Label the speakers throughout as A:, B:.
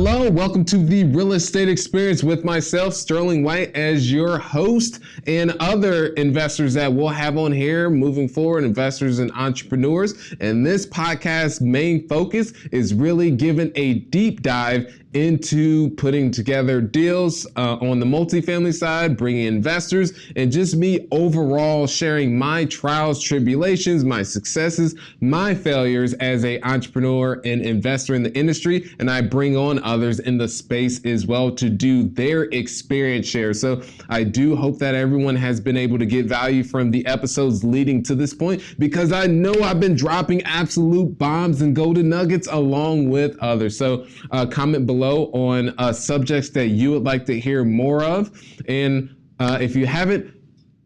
A: Hello, welcome to the Real Estate Experience with myself, Sterling White, as your host, and other investors that we'll have on here moving forward, investors and entrepreneurs. And this podcast's main focus is really giving a deep dive into putting together deals on the multifamily side, bringing investors, and just me overall sharing my trials, tribulations, my successes, my failures as an entrepreneur and investor in the industry. And I bring on others in the space as well to do their experience share. So I do hope that everyone has been able to get value from the episodes leading to this point, because I know I've been dropping absolute bombs and golden nuggets along with others. So comment below on subjects that you would like to hear more of. And if you haven't,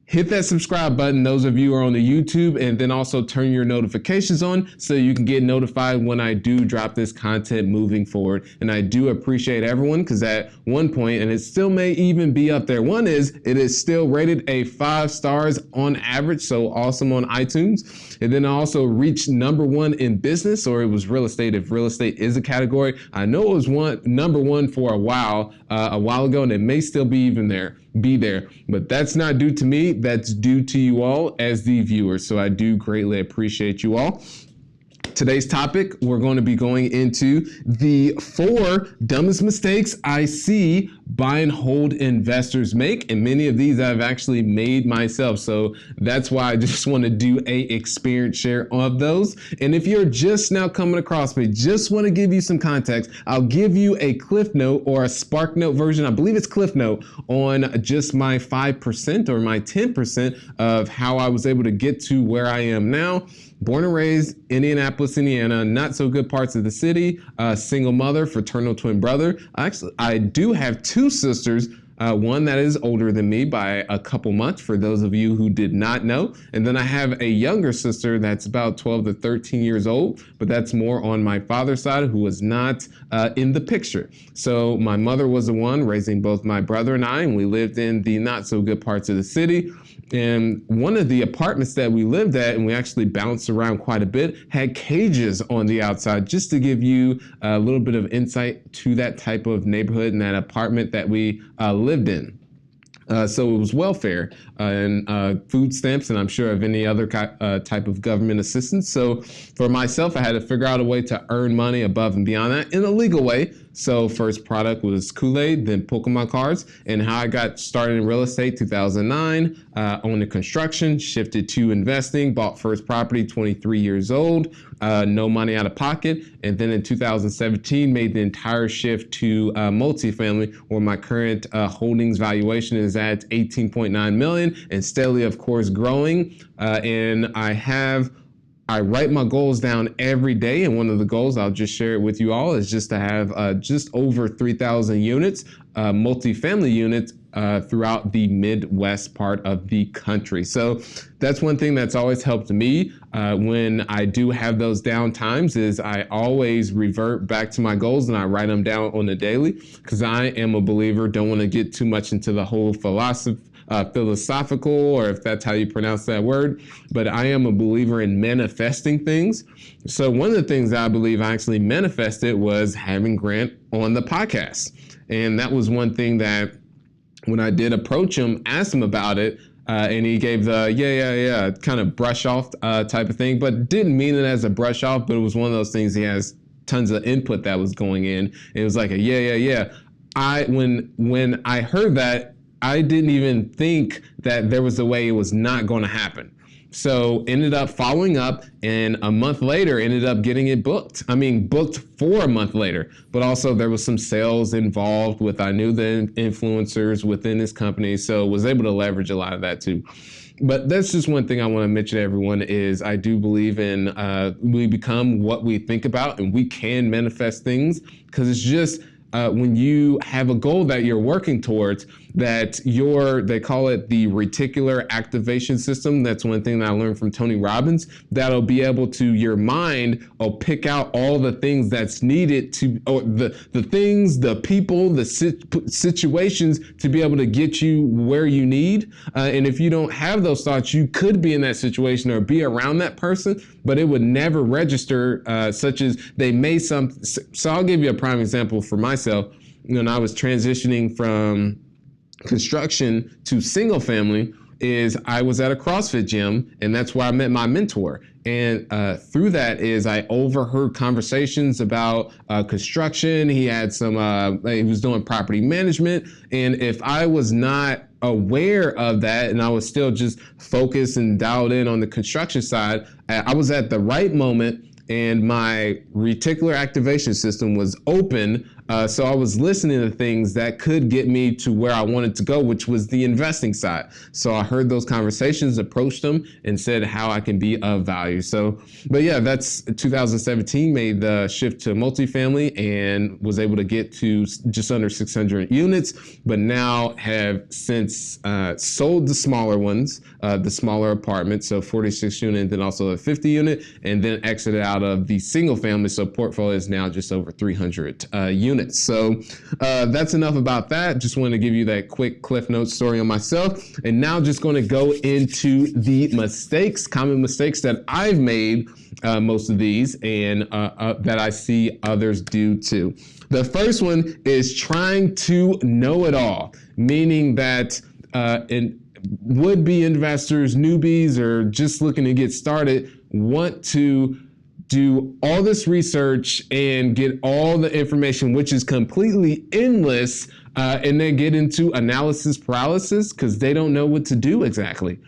A: hit that subscribe button, those of you who are on the YouTube, and then also turn your notifications on so you can get notified when I do drop this content moving forward. And I do appreciate everyone, because at one point, and it still may even be up there, one is it is still rated a 5 stars on average, so awesome on iTunes. And then I also reached #1 in business, or it was real estate, if real estate is a category. I know it was #1 for a while ago, and it may still be there, but that's not due to me, that's due to you all as the viewers. So I do greatly appreciate you all. Today's topic, we're going to be going into the 4 dumbest mistakes I see buy and hold investors make, and many of these I've actually made myself. So that's why I just want to do a experience share of those. And if you're just now coming across me, just want to give you some context, I'll give you a Cliff Note or a Spark Note version. I believe it's Cliff Note on just my 5% or my 10% of how I was able to get to where I am now. Born and raised Indianapolis, Indiana, not so good parts of the city, single mother, fraternal twin brother. Actually, I do have 2 sisters, one that is older than me by a couple months, for those of you who did not know. And then I have a younger sister that's about 12 to 13 years old, but that's more on my father's side, who was not in the picture. So my mother was the one raising both my brother and I, and we lived in the not so good parts of the city. And one of the apartments that we lived at, and we actually bounced around quite a bit, had cages on the outside, just to give you a little bit of insight to that type of neighborhood and that apartment that we lived in. So it was welfare and food stamps, and I'm sure of any other type of government assistance. So for myself, I had to figure out a way to earn money above and beyond that in a legal way. So first product was Kool-Aid, then Pokemon cards, and how I got started in real estate, 2009, owned the construction, shifted to investing, bought first property, 23 years old, no money out of pocket. And then in 2017, made the entire shift to multifamily, where my current holdings valuation is at 18.9 million and steadily, of course, growing. And I write my goals down every day, and one of the goals, I'll just share it with you all, is just to have just over 3,000 units, multifamily units, throughout the Midwest part of the country. So that's one thing that's always helped me when I do have those down times, is I always revert back to my goals and I write them down on a daily, because I am a believer, don't want to get too much into the whole philosophical, or if that's how you pronounce that word, but I am a believer in manifesting things. So one of the things I believe I actually manifested was having Grant on the podcast. And that was one thing that when I did approach him, asked him about it, and he gave the yeah, kind of brush off type of thing, but didn't mean it as a brush off, but it was one of those things, he has tons of input that was going in. It was like a yeah. When I heard that, I didn't even think that there was a way it was not going to happen. So ended up following up, and a month later ended up getting it booked. I mean, booked for a month later, but also there was some sales involved with, I knew the influencers within this company, so was able to leverage a lot of that too. But that's just one thing I want to mention to everyone, is I do believe in we become what we think about, and we can manifest things, because it's just when you have a goal that you're working towards, that they call it the reticular activation system. That's one thing that I learned from Tony Robbins, that'll be able to, your mind will pick out all the things that's needed to, or the things, the people, the situations to be able to get you where you need. And if you don't have those thoughts, you could be in that situation or be around that person, but it would never register, such as they may so I'll give you a prime example for myself. When I was transitioning from construction to single family, is I was at a CrossFit gym, and that's where I met my mentor. And through that is I overheard conversations about construction. He had he was doing property management. And if I was not aware of that and I was still just focused and dialed in on the construction side, I was at the right moment and my reticular activation system was open. So I was listening to things that could get me to where I wanted to go, which was the investing side. So I heard those conversations, approached them, and said how I can be of value. So, but yeah, that's 2017, made the shift to multifamily and was able to get to just under 600 units, but now have since sold the smaller ones, the smaller apartments, so 46 unit, and then also a 50 unit, and then exited out of the single family. So portfolio is now just over 300 units. So that's enough about that. Just wanted to give you that quick Cliff Notes story on myself. And now just going to go into the common mistakes that I've made, most of these, and that I see others do too. The first one is trying to know it all, meaning that would-be investors, newbies, or just looking to get started want to do all this research and get all the information, which is completely endless, and then get into analysis paralysis because they don't know what to do exactly.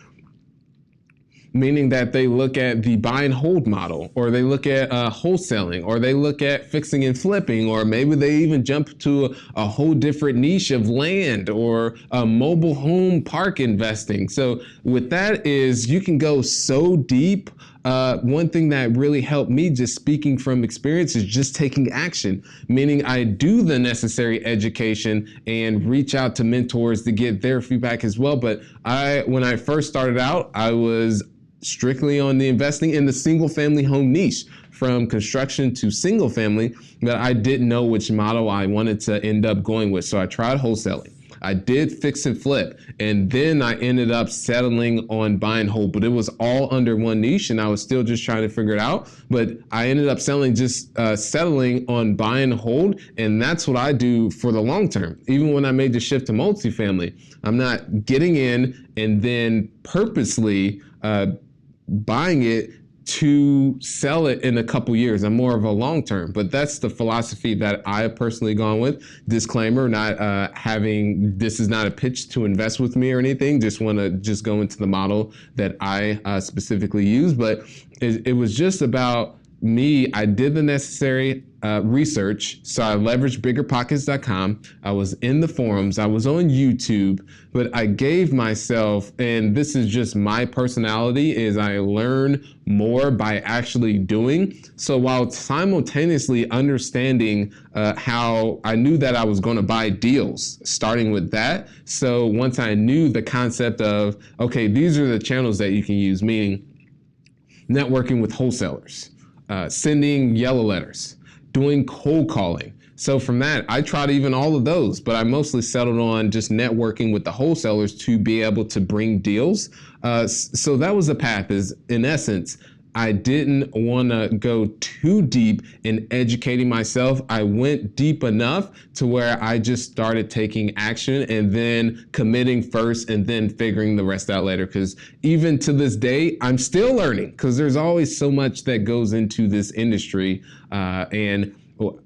A: Meaning that they look at the buy and hold model, or they look at wholesaling, or they look at fixing and flipping, or maybe they even jump to a whole different niche of land or mobile home park investing. So with that is you can go so deep. One thing that really helped me, just speaking from experience, is just taking action, meaning I do the necessary education and reach out to mentors to get their feedback as well. But when I first started out, I was strictly on the investing in the single family home niche, from construction to single family, but I didn't know which model I wanted to end up going with. So I tried wholesaling. I did fix and flip, and then I ended up settling on buy and hold, but it was all under one niche, and I was still just trying to figure it out. But I ended up settling on buy and hold, and that's what I do for the long term. Even when I made the shift to multifamily, I'm not getting in and then purposely buying it to sell it in a couple years. I'm more of a long term, but that's the philosophy that I have personally gone with. Disclaimer, not this is not a pitch to invest with me or anything. Just want to go into the model that I specifically use. But it was just about me. I did the necessary research. So I leveraged biggerpockets.com. I was in the forums. I was on YouTube, but I gave myself, and this is just my personality, is I learn more by actually doing. So while simultaneously understanding how I knew that I was going to buy deals, starting with that. So once I knew the concept of, okay, these are the channels that you can use, meaning networking with wholesalers, sending yellow letters, doing cold calling. So from that, I tried even all of those, but I mostly settled on just networking with the wholesalers to be able to bring deals. So that was the path. Is in essence, I didn't want to go too deep in educating myself. I went deep enough to where I just started taking action and then committing first and then figuring the rest out later. Because even to this day, I'm still learning, because there's always so much that goes into this industry. And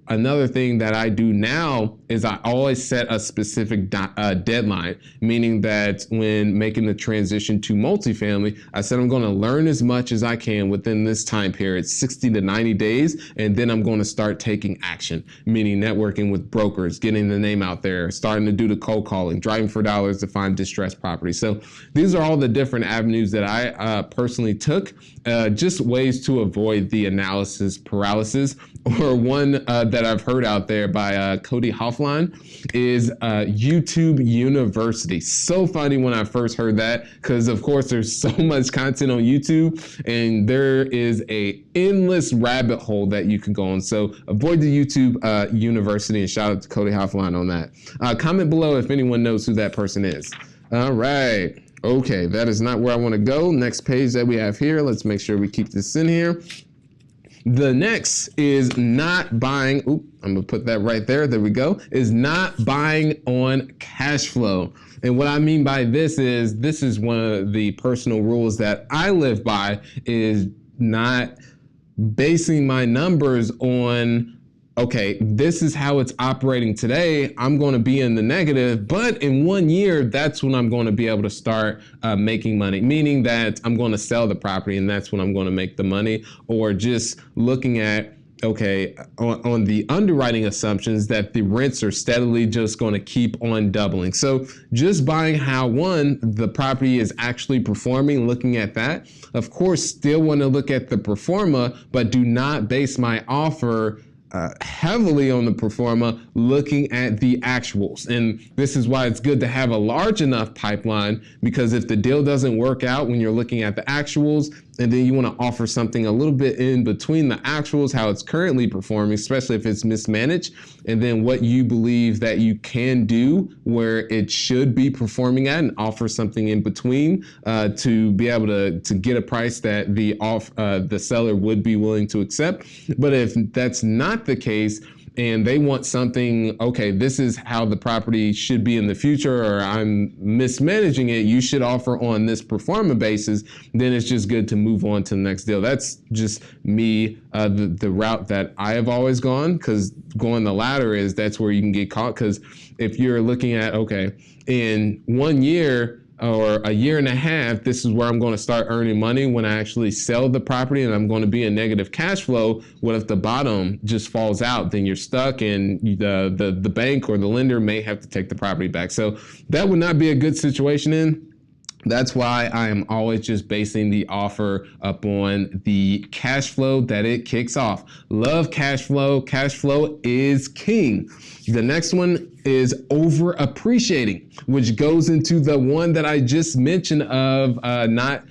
A: another thing that I do now is I always set a specific deadline, meaning that when making the transition to multifamily, I said I'm going to learn as much as I can within this time period, 60 to 90 days, and then I'm going to start taking action, meaning networking with brokers, getting the name out there, starting to do the cold calling, driving for dollars to find distressed property. So these are all the different avenues that I personally took, just ways to avoid the analysis paralysis, or one that I've heard out there by Cody Hoffline is YouTube University. So funny when I first heard that, because of course there's so much content on YouTube and there is a endless rabbit hole that you can go on. So avoid the YouTube University, and shout out to Cody Hoffline on that. Comment below if anyone knows who that person is. All right. Okay, that is not where I want to go. Next page that we have here, let's make sure we keep this in here. The next is not buying. Oop, I'm going to put that right there. There we go. Is not buying on cash flow. And what I mean by this is one of the personal rules that I live by, is not basing my numbers on, okay, this is how it's operating today. I'm going to be in the negative, but in 1 year, that's when I'm going to be able to start making money, meaning that I'm going to sell the property and that's when I'm going to make the money. Or just looking at, okay, on the underwriting assumptions that the rents are steadily just going to keep on doubling. So just buying how, one, the property is actually performing, looking at that. Of course, still want to look at the proforma, but do not base my offer heavily on the proforma, looking at the actuals. And this is why it's good to have a large enough pipeline, because if the deal doesn't work out when you're looking at the actuals, and then you want to offer something a little bit in between the actuals, how it's currently performing, especially if it's mismanaged, and then what you believe that you can do where it should be performing at, and offer something in between to be able to get a price that the seller would be willing to accept. But if that's not the case, and they want something, okay, this is how the property should be in the future, or I'm mismanaging it, you should offer on this proforma basis, then it's just good to move on to the next deal. That's just me, the route that I have always gone, because going the latter that's where you can get caught. Because if you're looking at, okay, in 1 year, or a year and a half, this is where I'm going to start earning money when I actually sell the property, and I'm going to be in negative cash flow. What if the bottom just falls out? Then you're stuck, and the bank or the lender may have to take the property back. So that would not be a good situation. That's why I am always just basing the offer up on the cash flow that it kicks off. Love cash flow. Cash flow is king. The next one is over appreciating, which goes into the one that I just mentioned of not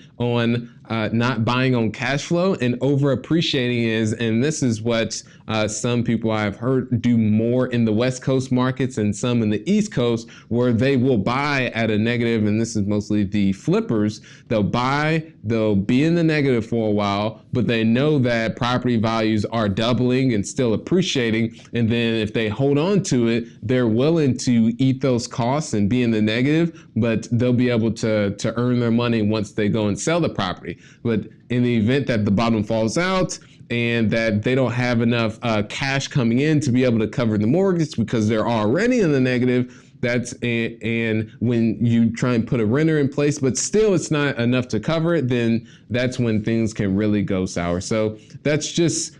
A: buying on cash flow. And over appreciating and this is what some people I've heard do more in the West Coast markets and some in the East Coast, where they will buy at a negative, and this is mostly the flippers. They'll be in the negative for a while, but they know that property values are doubling and still appreciating. And then if they hold on to it, they're willing to eat those costs and be in the negative, but they'll be able to earn their money once they go and sell the property. But in the event that the bottom falls out and that they don't have enough cash coming in to be able to cover the mortgage because they're already in the negative, and when you try and put a renter in place, but still it's not enough to cover it, then that's when things can really go sour. So that's just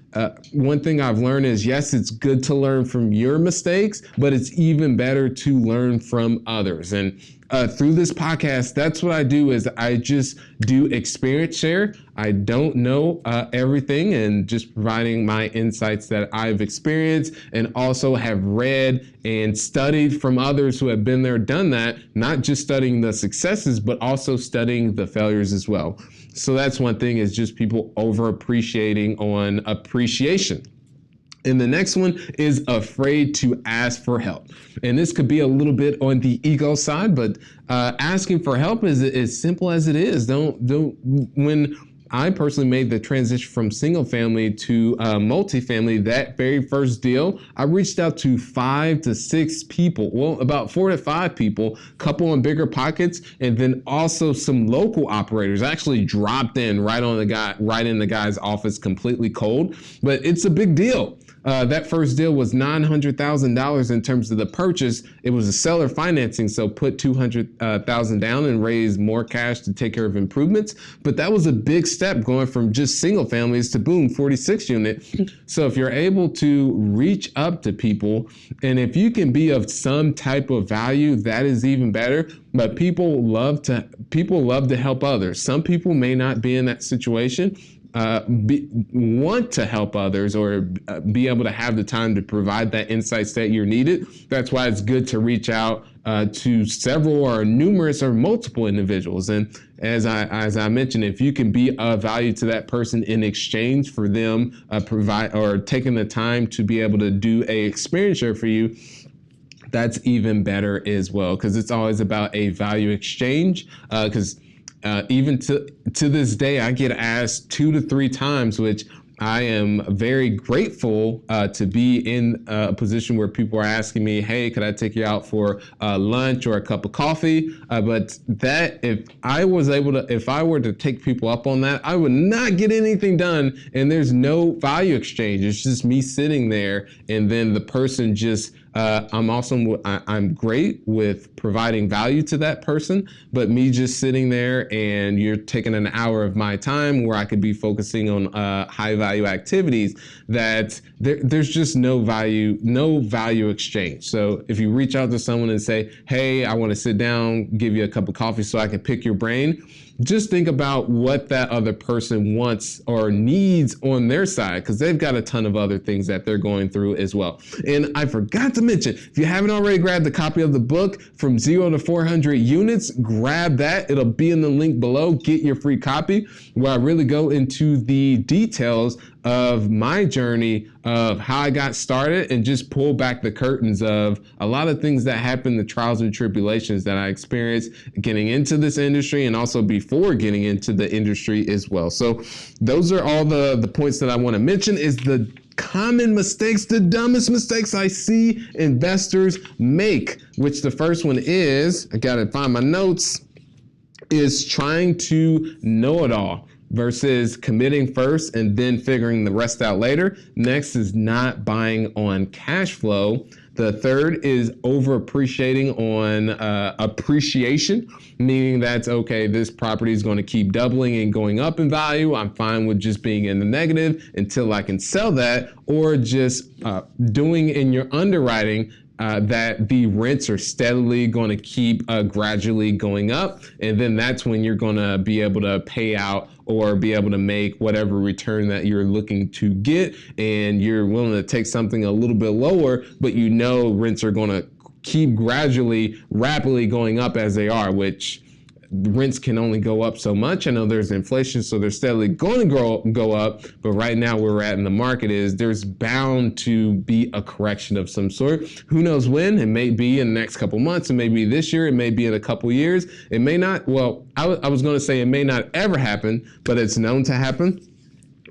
A: one thing I've learned is, yes, it's good to learn from your mistakes, but it's even better to learn from others. And through this podcast, that's what I do, is I just do experience share. I don't know everything, and just providing my insights that I've experienced and also have read and studied from others who have been there, done that, not just studying the successes, but also studying the failures as well. So that's one thing, is just people over appreciating on appreciation. And the next one is afraid to ask for help. And this could be a little bit on the ego side, but asking for help is as simple as it is. When I personally made the transition from single family to multifamily, that very first deal, I reached out to 5 to 6 people, well, about 4 to 5 people, couple on bigger pockets, and then also some local operators. I actually dropped in right in the guy's office, completely cold, but it's a big deal. That first deal was $900,000 in terms of the purchase. It was a seller financing, so put $200,000 down and raise more cash to take care of improvements. But that was a big step, going from just single families to boom, 46 unit. So if you're able to reach up to people, and if you can be of some type of value, that is even better. But people love to help others. Some people may not be in that situation. want to help others or be able to have the time to provide that insights that you're needed. That's why it's good to reach out to several or numerous or multiple individuals. And as I mentioned, if you can be of value to that person in exchange for them provide or taking the time to be able to do a experience share for you, that's even better as well, because it's always about a value exchange. Because even to this day, I get asked 2 to 3 times, which I am very grateful to be in a position where people are asking me, hey, could I take you out for lunch or a cup of coffee? But that, if I were to take people up on that, I would not get anything done. And there's no value exchange. It's just me sitting there, and then the person just, I'm great with providing value to that person, but me just sitting there and you're taking an hour of my time where I could be focusing on high value activities, that there's just no value exchange. So if you reach out to someone and say, hey, I want to sit down, give you a cup of coffee so I can pick your brain, just think about what that other person wants or needs on their side, because they've got a ton of other things that they're going through as well. And I forgot to mention, if you haven't already grabbed a copy of the book, From 0 to 400 Units, grab that. It'll be in the link below. Get your free copy, where I really go into the details of my journey of how I got started and just pull back the curtains of a lot of things that happened, the trials and tribulations that I experienced getting into this industry and also before getting into the industry as well. So those are all the points that I want to mention, is the common mistakes, the dumbest mistakes I see investors make, which the first one is, I got to find my notes, is trying to know it all versus committing first and then figuring the rest out later. Next is not buying on cash flow. The third is over appreciating on appreciation, meaning that's okay, this property is going to keep doubling and going up in value. I'm fine with just being in the negative until I can sell that, or just doing in your underwriting that the rents are steadily going to keep gradually going up. And then that's when you're going to be able to pay out or be able to make whatever return that you're looking to get. And you're willing to take something a little bit lower, but you know rents are going to keep gradually, rapidly going up as they are, which rents can only go up so much. I know there's inflation, so they're steadily going to go up. But right now where we're at in the market is there's bound to be a correction of some sort. Who knows when? It may be in the next couple months. It may be this year. It may be in a couple years. It may not. Well, I was going to say it may not ever happen, but it's known to happen.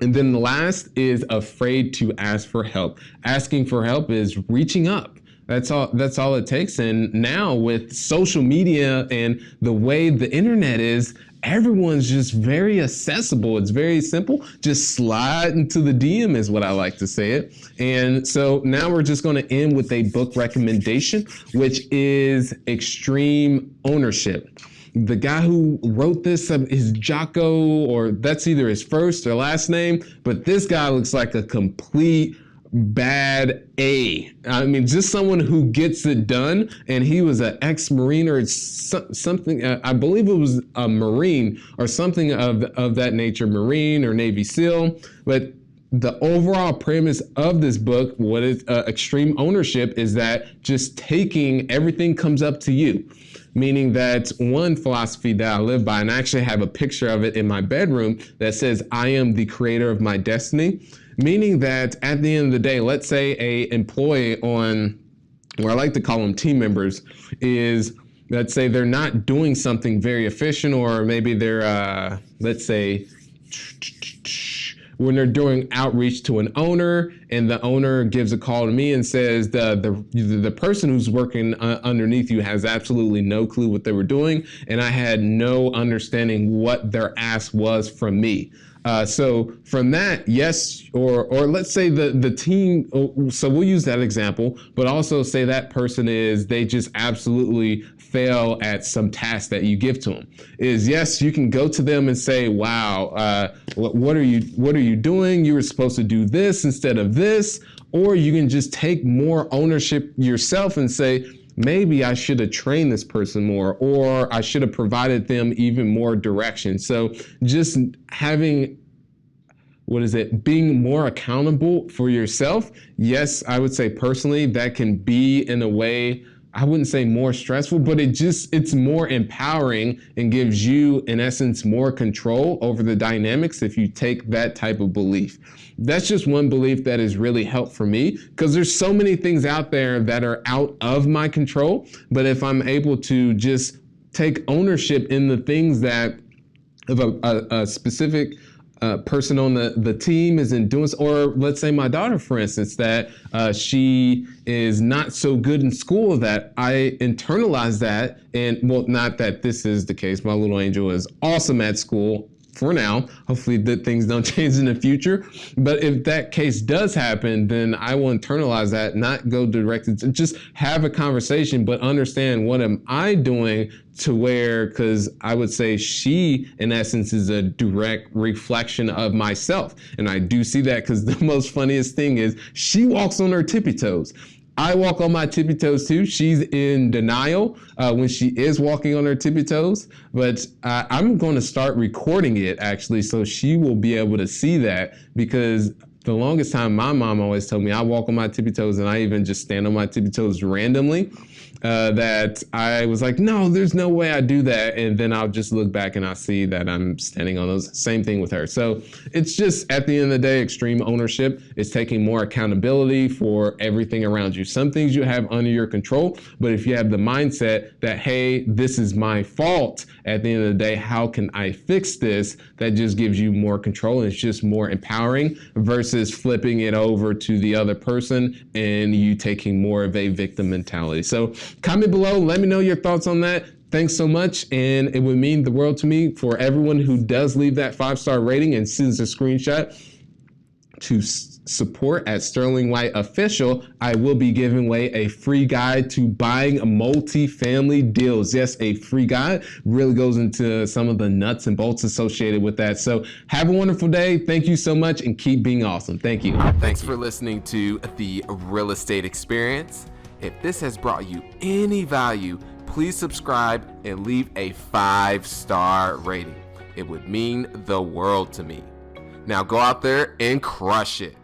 A: And then the last is afraid to ask for help. Asking for help is reaching up. That's all it takes. And now with social media and the way the internet is, everyone's just very accessible. It's very simple. Just slide into the DM is what I like to say it. And so now we're just going to end with a book recommendation, which is Extreme Ownership. The guy who wrote this is Jocko, or that's either his first or last name, but this guy looks like a complete bad A. I mean, just someone who gets it done. And he was an ex-Marine or something. I believe it was a Marine or something of that nature, Marine or Navy SEAL. But the overall premise of this book, what is Extreme Ownership, is that just taking everything comes up to you. Meaning that one philosophy that I live by, and I actually have a picture of it in my bedroom that says, I am the creator of my destiny. Meaning that at the end of the day, let's say a employee on, or I like to call them team members, is, let's say they're not doing something very efficient, or maybe they're, let's say, when they're doing outreach to an owner, and the owner gives a call to me and says the person who's working underneath you has absolutely no clue what they were doing, and I had no understanding what their ask was from me. So from that, yes, or let's say the team, so we'll use that example, but also say that person they just absolutely fail at some task that you give to them. Is yes, you can go to them and say, wow, what are you doing? You were supposed to do this instead of this. Or you can just take more ownership yourself and say, maybe I should have trained this person more, or I should have provided them even more direction. So just having being more accountable for yourself. Yes, I would say personally that can be in a way, I wouldn't say more stressful, but it's more empowering and gives you, in essence, more control over the dynamics if you take that type of belief. That's just one belief that has really helped for me, because there's so many things out there that are out of my control. But if I'm able to just take ownership in the things that if a specific person on the team isn't doing, or let's say my daughter, for instance, that she is not so good in school, that I internalize that. And well, not that this is the case. My little angel is awesome at school for now. Hopefully that things don't change in the future. But if that case does happen, then I will internalize that, not go directed to just have a conversation, but understand what am I doing to where, because I would say she, in essence, is a direct reflection of myself. And I do see that, because the most funniest thing is she walks on her tippy toes. I walk on my tippy toes too. She's in denial when she is walking on her tippy toes, but I'm going to start recording it actually, so she will be able to see that, because the longest time my mom always told me I walk on my tippy toes, and I even just stand on my tippy toes randomly, that I was like, no, there's no way I do that. And then I'll just look back and I'll see that I'm standing on those. Same thing with her. So it's just, at the end of the day, extreme ownership is taking more accountability for everything around you. Some things you have under your control, but if you have the mindset that, hey, this is my fault, at the end of the day, how can I fix this? That just gives you more control, and it's just more empowering versus flipping it over to the other person and you taking more of a victim mentality. So comment below, let me know your thoughts on that. Thanks so much, and it would mean the world to me for everyone who does leave that 5-star rating and sends a screenshot to support at Sterling White Official. I will be giving away a free guide to buying multifamily deals. Yes, a free guide. Really goes into some of the nuts and bolts associated with that. So have a wonderful day. Thank you so much, and keep being awesome. Thank you.
B: Thanks for listening to The Real Estate Experience. If this has brought you any value, please subscribe and leave a 5-star rating. It would mean the world to me. Now go out there and crush it.